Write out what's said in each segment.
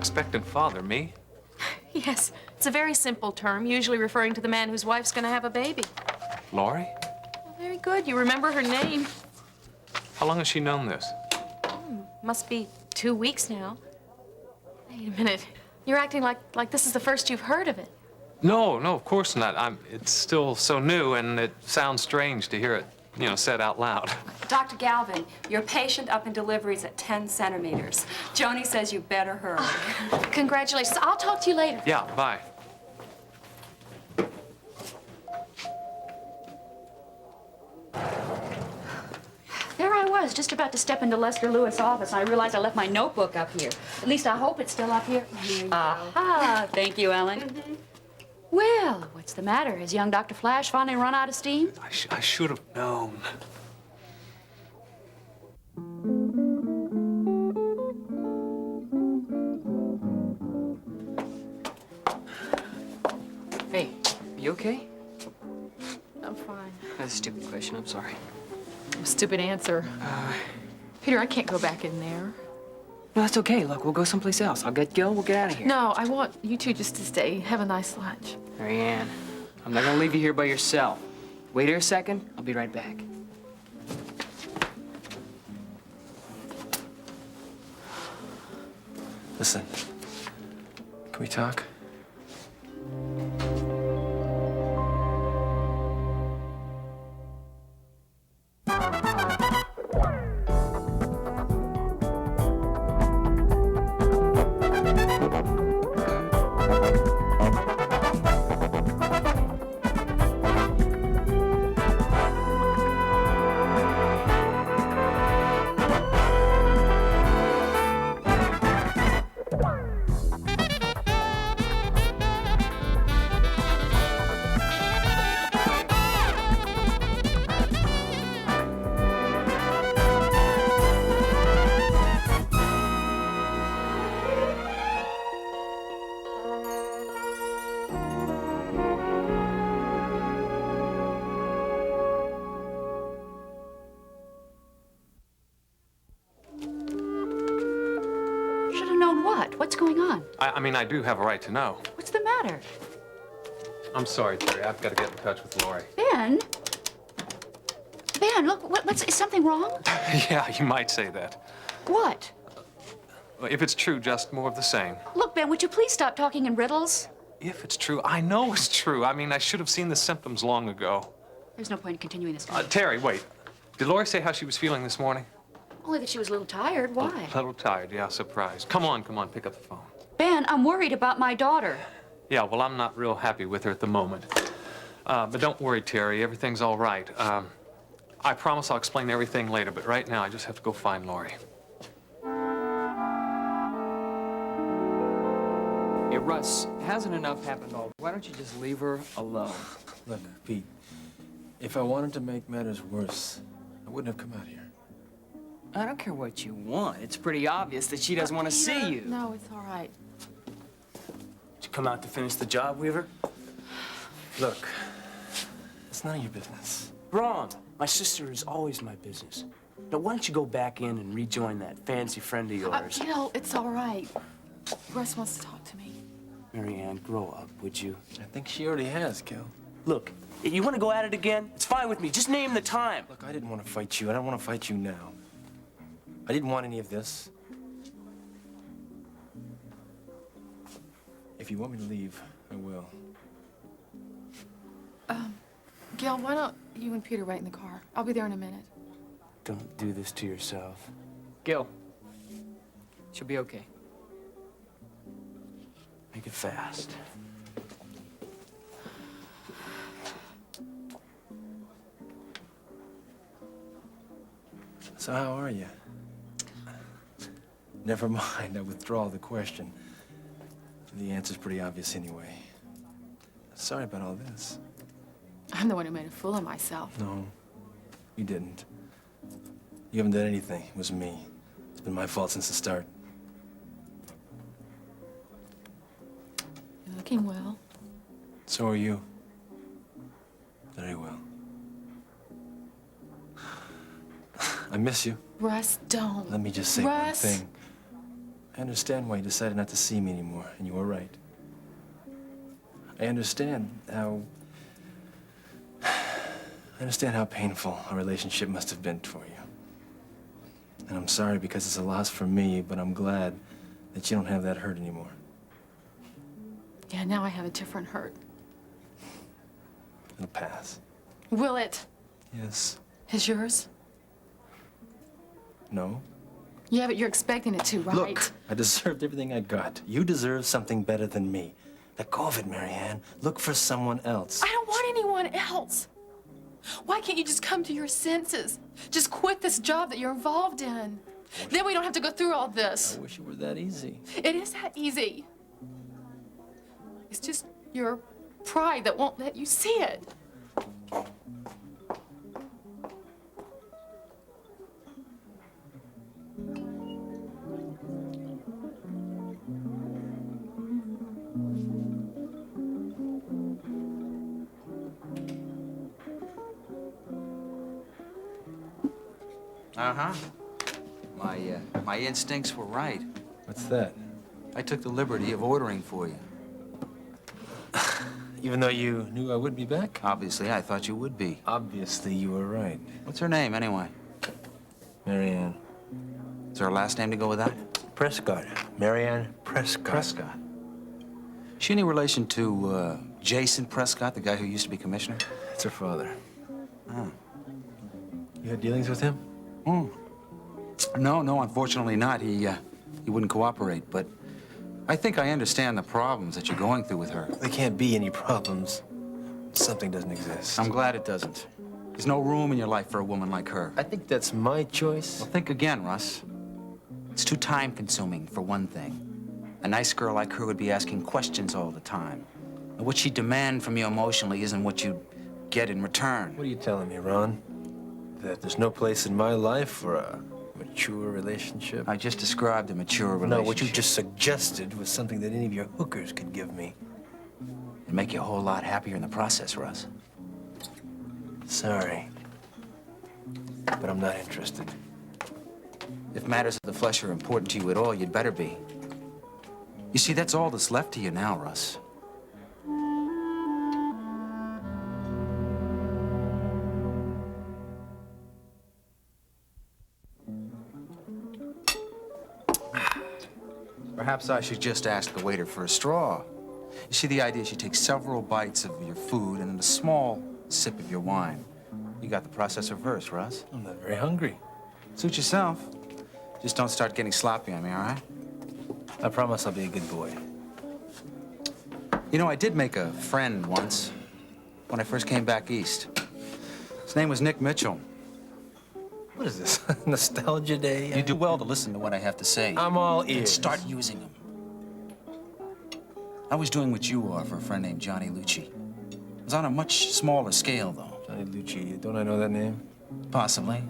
Expectant father, me? Yes, it's a very simple term, usually referring to the man whose wife's going to have a baby. Laurie? Well, very good. You remember her name. How long has she known this? Must be 2 weeks now. Wait a minute. You're acting like this is the first you've heard of it. No, of course not. It's still so new, and it sounds strange to hear it, said out loud. Dr. Galvin, your patient up in delivery is at 10 centimeters. Joni says you better hurry. Congratulations. I'll talk to you later. Yeah, bye. There I was, just about to step into Lester Lewis' office, and I realized I left my notebook up here. At least I hope it's still up here. Aha! Thank you, Ellen. Well, what's the matter? Has young Dr. Flash finally run out of steam? I should have known. Hey, you okay? I'm fine. That's a stupid question, I'm sorry. Stupid answer. Peter, I can't go back in there. No, that's okay. Look, we'll go someplace else. I'll get Gil, we'll get out of here. No, I want you two just to stay. Have a nice lunch. Marianne, I'm not gonna leave you here by yourself. Wait here a second, I'll be right back. Listen, can we talk? What's going on? I do have a right to know. What's the matter? I'm sorry, Terry. I've got to get in touch with Laurie. Ben? Ben, look, is something wrong? Yeah, you might say that. What? If it's true, just more of the same. Look, Ben, would you please stop talking in riddles? If it's true, I know it's true. I should have seen the symptoms long ago. There's no point in continuing this. Terry, wait. Did Laurie say how she was feeling this morning? Only that she was a little tired. Why? A little tired, yeah, surprised. Come on, pick up the phone. Ben, I'm worried about my daughter. Yeah, well, I'm not real happy with her at the moment. But don't worry, Terry, everything's all right. I promise I'll explain everything later, but right now I just have to go find Laurie. Hey, Russ, hasn't enough happened all? Why don't you just leave her alone? Look, Pete, if I wanted to make matters worse, I wouldn't have come out here. I don't care what you want. It's pretty obvious that she doesn't want to see you. No, it's all right. Did you come out to finish the job, Weaver? Look, it's none of your business. Wrong. My sister is always my business. Now, why don't you go back in and rejoin that fancy friend of yours? Gil, it's all right. Russ wants to talk to me. Marianne, grow up, would you? I think she already has, Gil. Look, you want to go at it again? It's fine with me. Just name the time. Look, I didn't want to fight you. I don't want to fight you now. I didn't want any of this. If you want me to leave, I will. Gil, why don't you and Peter wait in the car? I'll be there in a minute. Don't do this to yourself. Gil, she'll be okay. Make it fast. So how are you? Never mind, I withdraw the question. The answer's pretty obvious anyway. Sorry about all this. I'm the one who made a fool of myself. No, you didn't. You haven't done anything. It was me. It's been my fault since the start. You're looking well. So are you. Very well. I miss you. Russ, don't. Let me just say Russ. one thing. I understand why you decided not to see me anymore, and you were right. I understand how painful our relationship must have been for you. And I'm sorry because it's a loss for me, but I'm glad that you don't have that hurt anymore. Yeah, now I have a different hurt. It'll pass. Will it? Yes. Is yours? No. Yeah, but you're expecting it to, right? Look, I deserved everything I got. You deserve something better than me. Let go of it, Marianne. Look for someone else. I don't want anyone else. Why can't you just come to your senses? Just quit this job that you're involved in. Then we don't have to go through all this. I wish it were that easy. It is that easy. It's just your pride that won't let you see it. Uh-huh. My instincts were right. What's that? I took the liberty of ordering for you. Even though you knew I would be back? Obviously, I thought you would be. Obviously, you were right. What's her name, anyway? Marianne. Is there a last name to go with that? Prescott. Marianne Prescott. Prescott. She any relation to, Jason Prescott, the guy who used to be commissioner? That's her father. Oh. You had dealings with him? No, unfortunately not. He wouldn't cooperate, but I think I understand the problems that you're going through with her. There can't be any problems. Something doesn't exist. I'm glad it doesn't. There's no room in your life for a woman like her. I think that's my choice. Well, think again, Russ. It's too time-consuming, for one thing. A nice girl like her would be asking questions all the time. And what she'd demand from you emotionally isn't what you get in return. What are you telling me, Ron? That there's no place in my life for a mature relationship? I just described a mature relationship. No, what you just suggested was something that any of your hookers could give me. It'd make you a whole lot happier in the process, Russ. Sorry. But I'm not interested. If matters of the flesh are important to you at all, you'd better be. You see, that's all that's left to you now, Russ. Perhaps I should just ask the waiter for a straw. You see, the idea is you take several bites of your food and then a small sip of your wine. You got the process reversed, Russ. I'm not very hungry. Suit yourself. Just don't start getting sloppy on me, all right? I promise I'll be a good boy. You know, I did make a friend once when I first came back east. His name was Nick Mitchell. What is this, nostalgia day? You do well to listen to what I have to say. I'm all And ears. start using them. I was doing what you are for a friend named Johnny Lucci. It was on a much smaller scale, though. Johnny Lucci, don't I know that name? Possibly.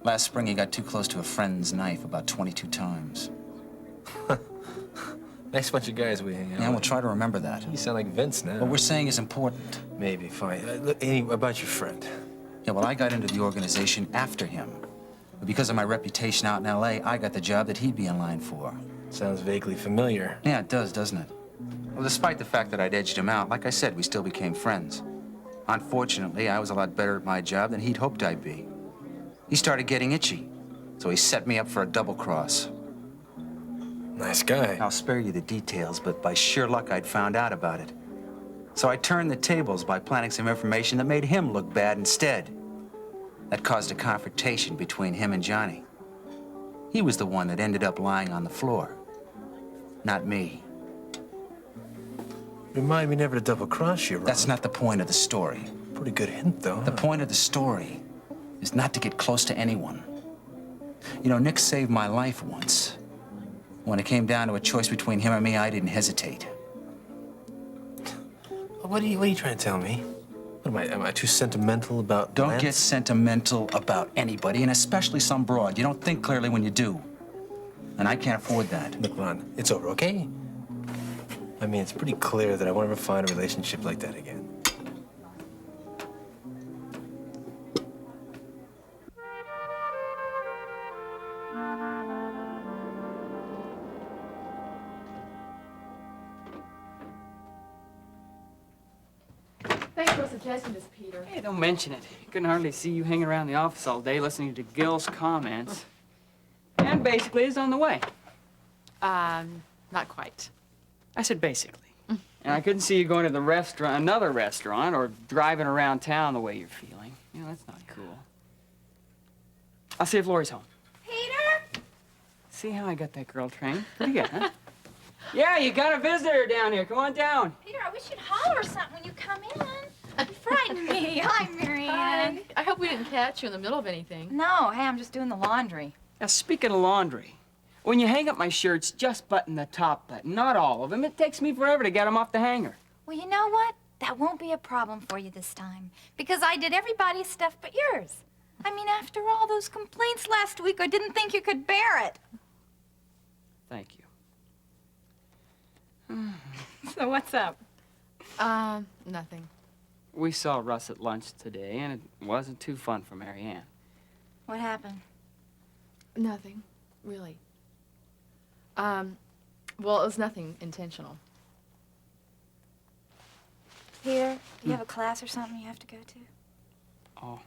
Last spring, he got too close to a friend's knife about 22 times. Nice bunch of guys we hang out Yeah, we'll with. try to remember that. You sound like Vince now. What we're saying is important. Maybe, fine. Look, anyway, about your friend. Yeah, well, I got into the organization after him. But because of my reputation out in L.A., I got the job that he'd be in line for. Sounds vaguely familiar. Yeah, it does, doesn't it? Well, despite the fact that I'd edged him out, like I said, we still became friends. Unfortunately, I was a lot better at my job than he'd hoped I'd be. He started getting itchy, so he set me up for a double cross. Nice guy. I'll spare you the details, but by sheer luck, I'd found out about it. So I turned the tables by planting some information that made him look bad instead. That caused a confrontation between him and Johnny. He was the one that ended up lying on the floor, not me. Remind me never to double-cross you, Ron. That's not the point of the story. Pretty good hint, though. The point of the story is not to get close to anyone. You know, Nick saved my life once. When it came down to a choice between him and me, I didn't hesitate. What are you trying to tell me? What am I too sentimental about Don't Lance? get sentimental about anybody, and especially some broad. You don't think clearly when you do. And I can't afford that. Look, Ron, it's over, okay? I mean, it's pretty clear that I won't ever find a relationship like that again. suggestion, Miss Peter. Hey, don't mention it. Couldn't hardly see you hanging around the office all day listening to Gil's comments. And basically is on the way. Not quite. I said basically. And I couldn't see you going to the restaurant, another restaurant, or driving around town the way you're feeling. You know, that's not cool. I'll see if Lori's home. Peter? See how I got that girl trained? Pretty good, huh? Yeah, you got a visitor down here. Come on down. Peter, I wish you'd holler something when you come in. You frighten me. Hi, Marianne. I hope we didn't catch you in the middle of anything. No, hey, I'm just doing the laundry. Now, speaking of laundry, when you hang up my shirts, just button the top button, not all of them. It takes me forever to get them off the hanger. Well, you know what? That won't be a problem for you this time. Because I did everybody's stuff but yours. I mean, after all those complaints last week, I didn't think you could bear it. Thank you. So what's up? Nothing. We saw Russ at lunch today, and it wasn't too fun for Marianne. What happened? Nothing, really. Well, it was nothing intentional. Peter, do you have a class or something you have to go to? Oh,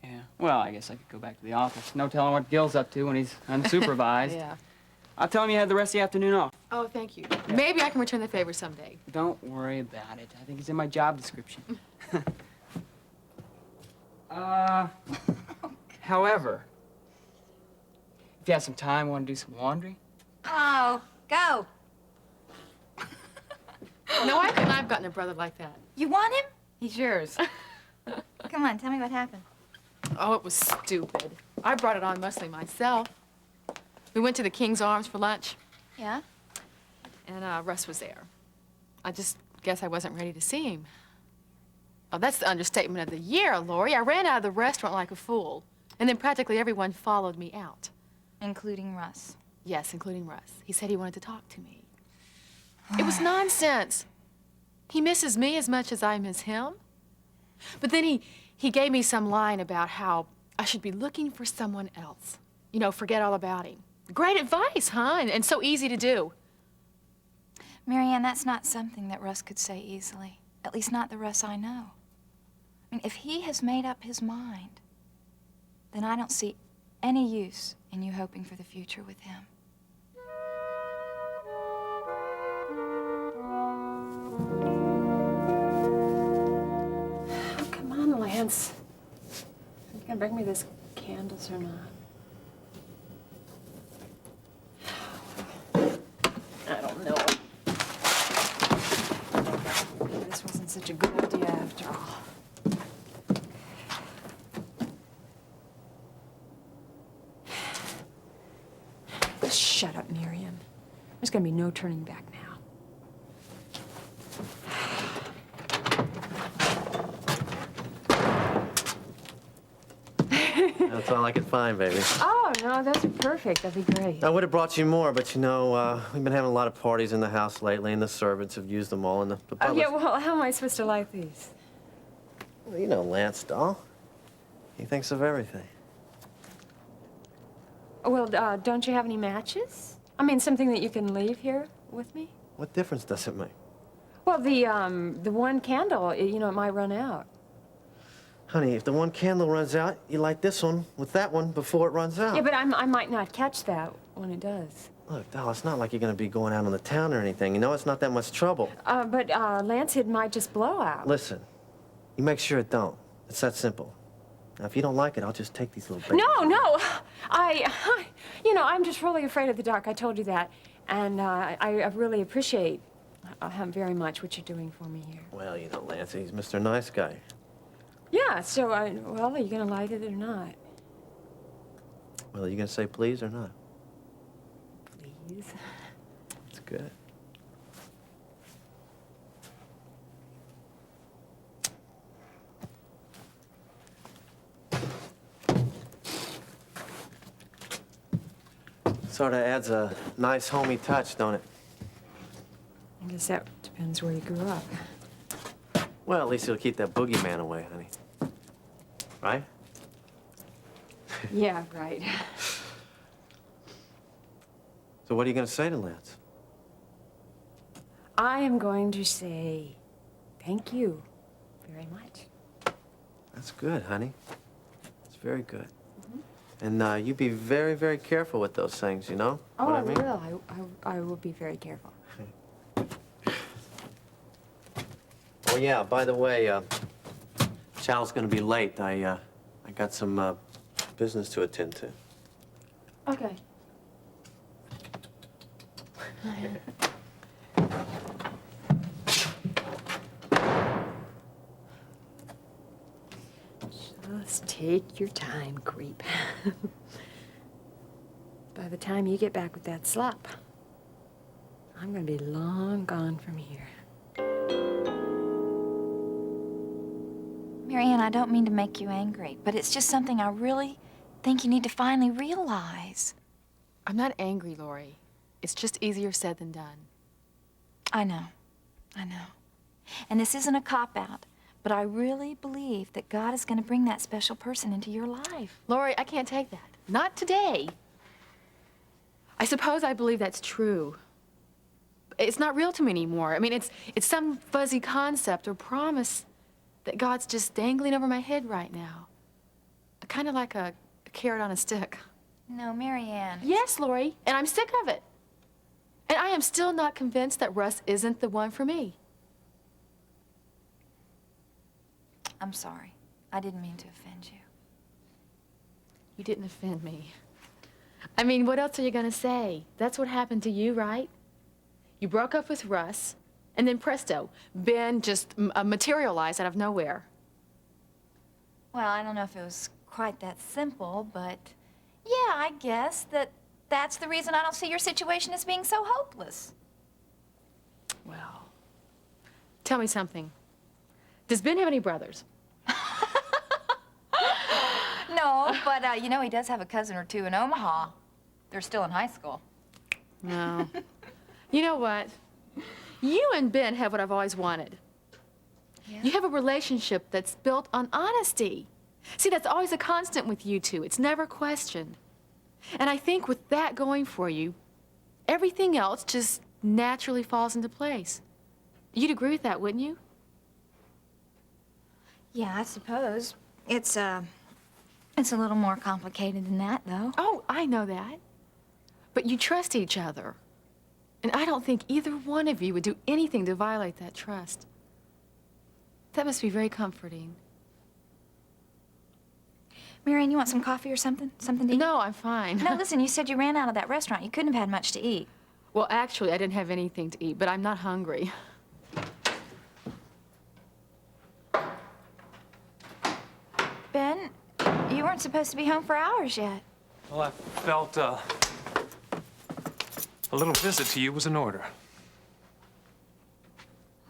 yeah. Well, I guess I could go back to the office. No telling what Gil's up to when he's unsupervised. Yeah. I'll tell him you had the rest of the afternoon off. Oh, thank you. Maybe I can return the favor someday. Don't worry about it. I think it's in my job description. However, if you have some time, want to do some laundry? Oh, go. No, I couldn't. I've gotten a brother like that. You want him? He's yours. Come on, tell me what happened. Oh, it was stupid. I brought it on mostly myself. We went to the King's Arms for lunch, Yeah? and Russ was there. I just guess I wasn't ready to see him. Oh, that's the understatement of the year, Lori. I ran out of the restaurant like a fool, and then practically everyone followed me out. Including Russ. Yes, including Russ. He said he wanted to talk to me. It was nonsense. He misses me as much as I miss him. But then he gave me some line about how I should be looking for someone else. You know, forget all about him. Great advice, huh? And so easy to do. Marianne, that's not something that Russ could say easily. At least not the Russ I know. I mean, if he has made up his mind, then I don't see any use in you hoping for the future with him. Oh, come on, Lance. Are you gonna bring me those candles or not? I don't know. Maybe this wasn't such a good idea after all. Shut up, Miriam. There's gonna be no turning back now. That's all I could find, baby. Oh, no, those are perfect. That'd be great. I would have brought you more, but you know, we've been having a lot of parties in the house lately, and the servants have used them all, and the Oh, butlers... yeah, well, how am I supposed to like these? Well, you know Lance, doll. He thinks of everything. Well, don't you have any matches? I mean, something that you can leave here with me? What difference does it make? Well, the one candle, you know, it might run out. Honey, if the one candle runs out, you light this one with that one before it runs out. Yeah, but I might not catch that when it does. Look, doll, it's not like you're gonna be going out on the town or anything. You know, it's not that much trouble. But Lance, it might just blow out. Listen, you make sure it don't. It's that simple. Now, if you don't like it, I'll just take these little baby. No, you know, I'm just really afraid of the dark. I told you that. And I really appreciate very much what you're doing for me here. Well, you know, Lance, he's Mr. Nice Guy. Yeah, so, well, are you gonna light it or not? Well, are you gonna say please or not? Please. That's good. Sort of adds a nice homey touch, don't it? I guess that depends where you grew up. Well, at least it'll keep that boogeyman away, honey. Right? Yeah, right. So what are you gonna say to Lance? I am going to say thank you very much. That's good, honey. It's very good. And you be very, very careful with those things, you know? Oh, what I mean? will. I will be very careful. Oh, yeah, by the way, Sal's gonna be late. I got some business to attend to. Okay. Just take your time, creep. By the time you get back with that slop, I'm gonna be long gone from here. Marianne, I don't mean to make you angry, but it's just something I really think you need to finally realize. I'm not angry, Lori. It's just easier said than done. I know. And this isn't a cop-out, but I really believe that God is going to bring that special person into your life. Lori, I can't take that. Not today. I suppose I believe that's true. It's not real to me anymore. I mean, it's some fuzzy concept or promise that God's just dangling over my head right now. Kind of like a carrot on a stick. No, Marianne. Yes, Lori, and I'm sick of it. And I am still not convinced that Russ isn't the one for me. I'm sorry. I didn't mean to offend you. You didn't offend me. I mean, what else are you gonna say? That's what happened to you, right? You broke up with Russ, and then presto, Ben just materialized out of nowhere. Well, I don't know if it was quite that simple, but yeah, I guess that's the reason I don't see your situation as being so hopeless. Well, tell me something. Does Ben have any brothers? No, but you know, he does have a cousin or two in Omaha. They're still in high school. No. You know what? You and Ben have what I've always wanted. Yeah? You have a relationship that's built on honesty. See, that's always a constant with you two. It's never questioned. And I think with that going for you, everything else just naturally falls into place. You'd agree with that, wouldn't you? Yeah, I suppose. It's a little more complicated than that, though. Oh, I know that. But you trust each other. And I don't think either one of you would do anything to violate that trust. That must be very comforting. Marianne, you want some coffee or something? Something to eat? No, I'm fine. No, listen, you said you ran out of that restaurant. You couldn't have had much to eat. Well, actually, I didn't have anything to eat, but I'm not hungry. Ben, you weren't supposed to be home for hours yet. Well, I felt a little visit to you was in order.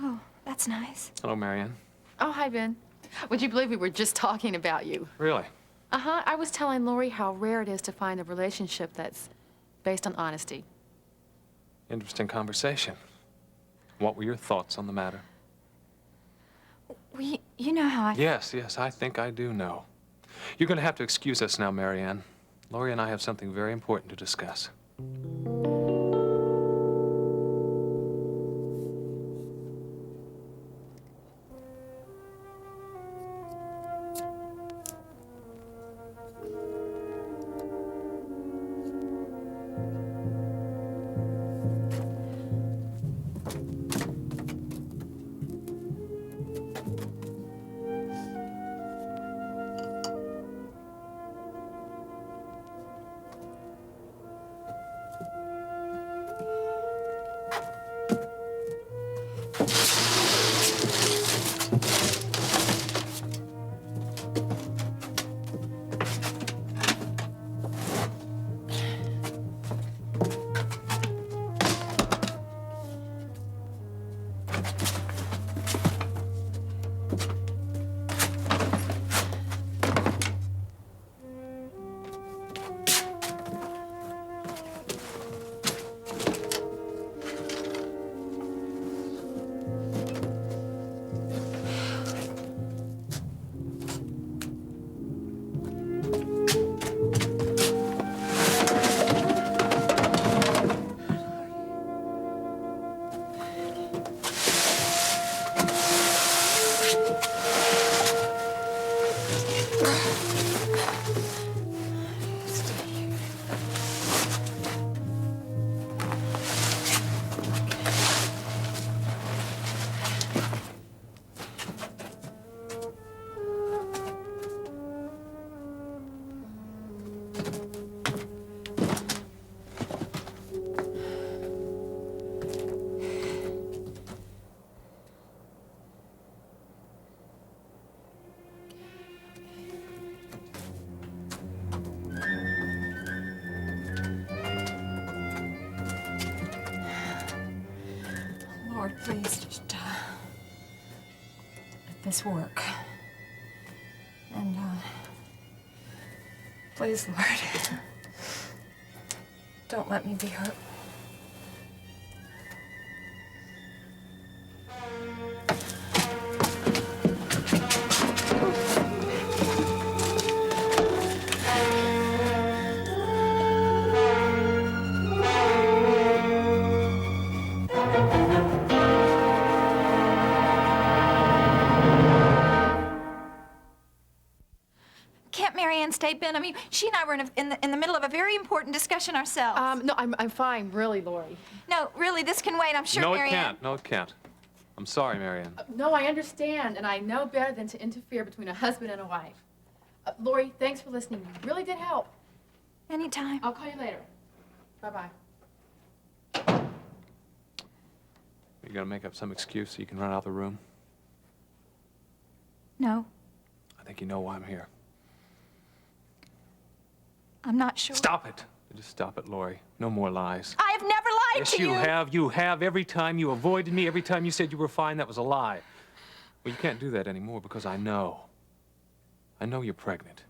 Oh, that's nice. Hello, Marianne. Oh, hi, Ben. Would you believe we were just talking about you? Really? Uh-huh. I was telling Lori how rare it is to find a relationship that's based on honesty. Interesting conversation. What were your thoughts on the matter? Well, you know how I... Yes, I think I do know. You're going to have to excuse us now, Marianne. Lori and I have something very important to discuss. Lord, please just let this work. And please, Lord, don't let me be hurt. Can't Marianne stay, Ben? I mean, she and I were in the middle of a very important discussion ourselves. No, I'm fine, really, Lori. No, really, this can wait. I'm sure No, it Marianne... can't. No, it can't. I'm sorry, Marianne. No, I understand, and I know better than to interfere between a husband and a wife. Lori, thanks for listening. You really did help. Anytime. I'll call you later. Bye-bye. You gotta make up some excuse so you can run out of the room? No, I think you know why I'm here. I'm not sure. Stop it! Just stop it, Lori. No more lies. I have never lied Yes, to you. you have. You have. Every time you avoided me, every time you said you were fine, that was a lie. Well, you can't do that anymore because I know. I know you're pregnant.